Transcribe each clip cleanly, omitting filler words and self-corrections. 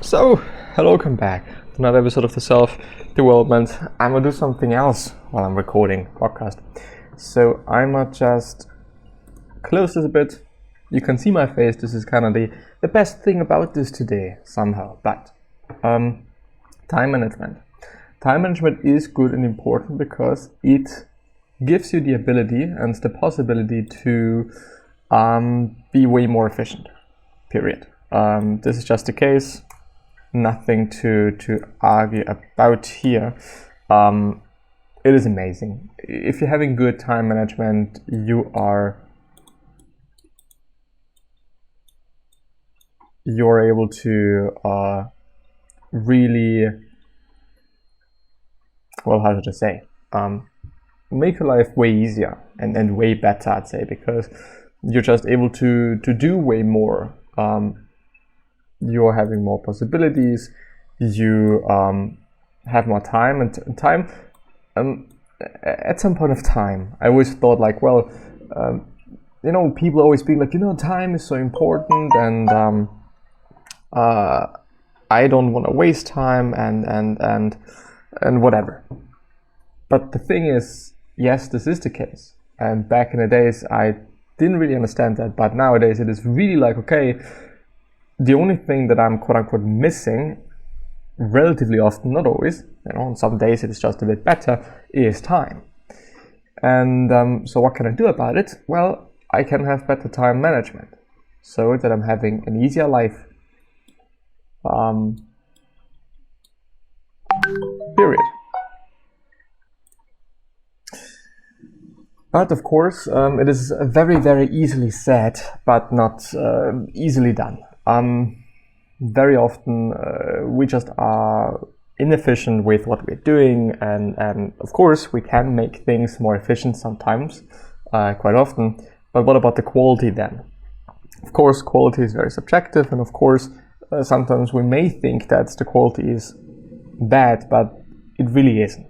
So, hello, welcome back to another episode of the Self-Development. I'm gonna do something else while I'm recording podcast. So I'm gonna just close this a bit. You can see my face. This is kind of the best thing about this today somehow. But time management. Time management is good and important because it gives you the ability and the possibility to be way more efficient. Period. This is just the case. Nothing to argue about here. It is amazing. If you're having good time management, you're able to really, well, how should I say, make your life way easier and way better, I'd say, because you're just able to do way more. You're having more possibilities, you have more time, and time, at some point of time, I always thought like, well, people always being like, time is so important, and I don't want to waste time, and whatever. But the thing is, yes, this is the case, and back in the days, I didn't really understand that, but nowadays it is really like, okay, the only thing that I'm quote-unquote missing relatively often, not always, on some days it is just a bit better, is time. And so what can I do about it? Well, I can have better time management so that I'm having an easier life. Period. But of course, it is very, very easily said, but not easily done. Very often we just are inefficient with what we're doing, and of course we can make things more efficient sometimes, quite often, but what about the quality then? Of course, quality is very subjective, and of course sometimes we may think that the quality is bad, but it really isn't.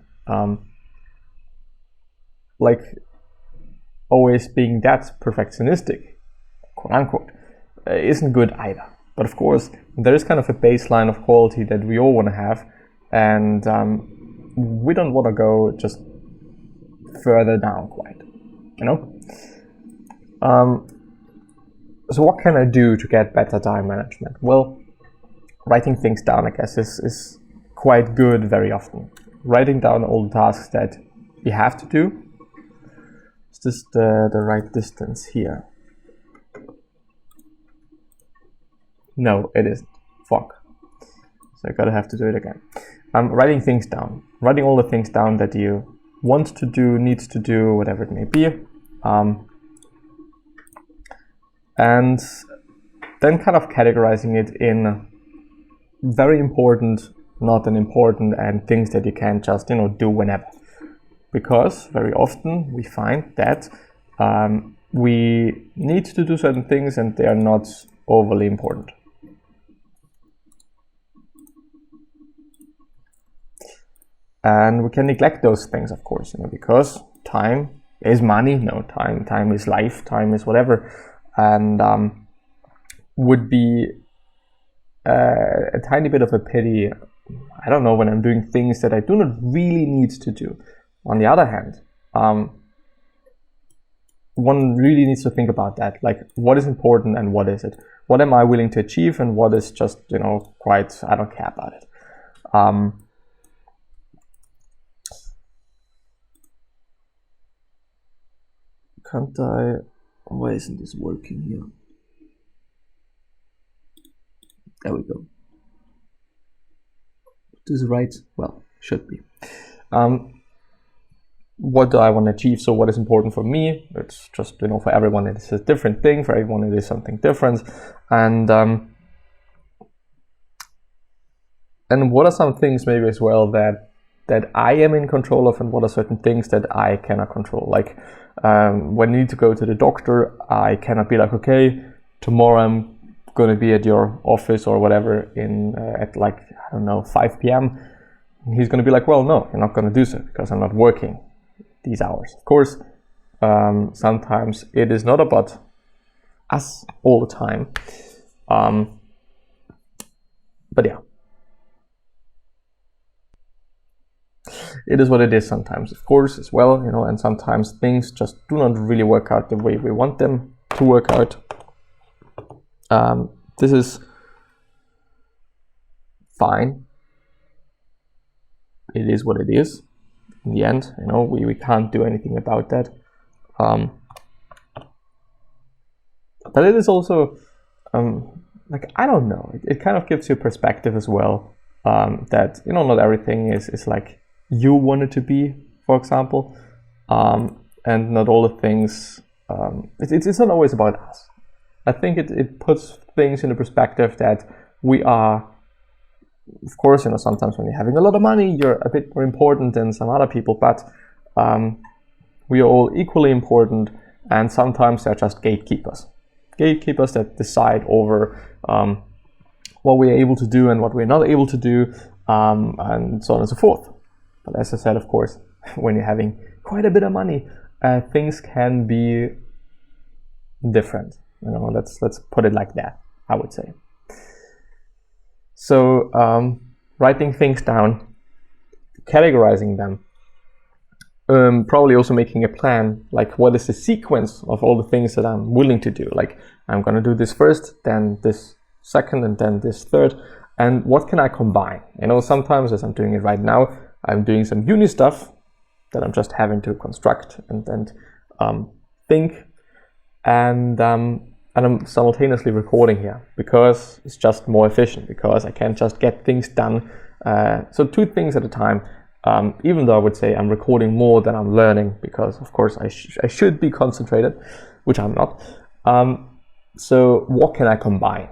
Like always being that perfectionistic, quote unquote, isn't good either. But of course, there is kind of a baseline of quality that we all want to have, and we don't want to go just further down quite, So what can I do to get better time management? Well, writing things down, I guess, is quite good very often. Writing down all the tasks that you have to do. Is this the right distance here? No, it isn't. Fuck. So I gotta have to do it again. Writing things down. Writing all the things down that you want to do, need to do, whatever it may be. And then kind of categorizing it in very important, not unimportant, and things that you can just, do whenever. Because very often we find that we need to do certain things and they are not overly important. And we can neglect those things, of course, because time is money. Time is life. Time is whatever, and would be a tiny bit of a pity. I don't know, when I'm doing things that I do not really need to do. On the other hand, one really needs to think about that. Like, what is important and what is it? What am I willing to achieve and what is just, quite, I don't care about it. Can't I? Why isn't this working here? There we go. This is right? Well, should be. What do I want to achieve? So what is important for me? It's just, for everyone it is a different thing. For everyone it is something different. And what are some things maybe as well that I am in control of, and what are certain things that I cannot control? Like when I need to go to the doctor, I cannot be like, okay, tomorrow I'm going to be at your office or whatever at like, I don't know, 5 p.m. He's going to be like, well, no, you're not going to do so because I'm not working these hours. Of course, sometimes it is not about us all the time. But yeah, it is what it is sometimes, of course, as well, and sometimes things just do not really work out the way we want them to work out. This is fine. It is what it is. In the end, we can't do anything about that. But it is also, I don't know, it kind of gives you perspective as well, that, not everything is like you want it to be, for example, and not all the things, it's not always about us. I think it puts things into perspective that we are, of course, sometimes when you're having a lot of money, you're a bit more important than some other people, but we are all equally important, and sometimes they're just gatekeepers that decide over what we're able to do and what we're not able to do, and so on and so forth. But as I said, of course, when you're having quite a bit of money, things can be different. Let's put it like that, I would say. So writing things down, categorizing them, probably also making a plan, like what is the sequence of all the things that I'm willing to do. Like, I'm going to do this first, then this second, and then this third. And what can I combine? Sometimes, as I'm doing it right now, I'm doing some uni stuff that I'm just having to construct and think. And I'm simultaneously recording here because it's just more efficient, because I can just get things done. So 2 things at a time. Even though I would say I'm recording more than I'm learning, because of course I should be concentrated, which I'm not. So what can I combine?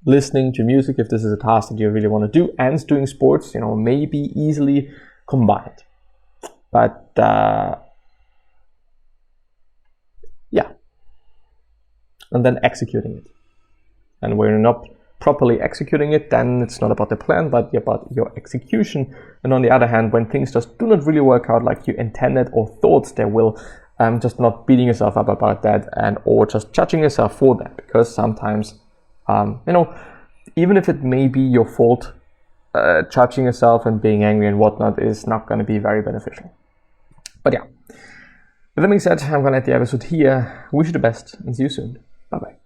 Listening to music, if this is a task that you really want to do, and doing sports, maybe easily combined. But yeah. And then executing it. And when you're not properly executing it, then it's not about the plan, but about your execution. And on the other hand, when things just do not really work out like you intended or thought they will, just not beating yourself up about that, or just judging yourself for that, because sometimes, even if it may be your fault, judging yourself and being angry and whatnot is not going to be very beneficial. But yeah, with that being said, I'm going to end the episode here. Wish you the best and see you soon. Bye bye.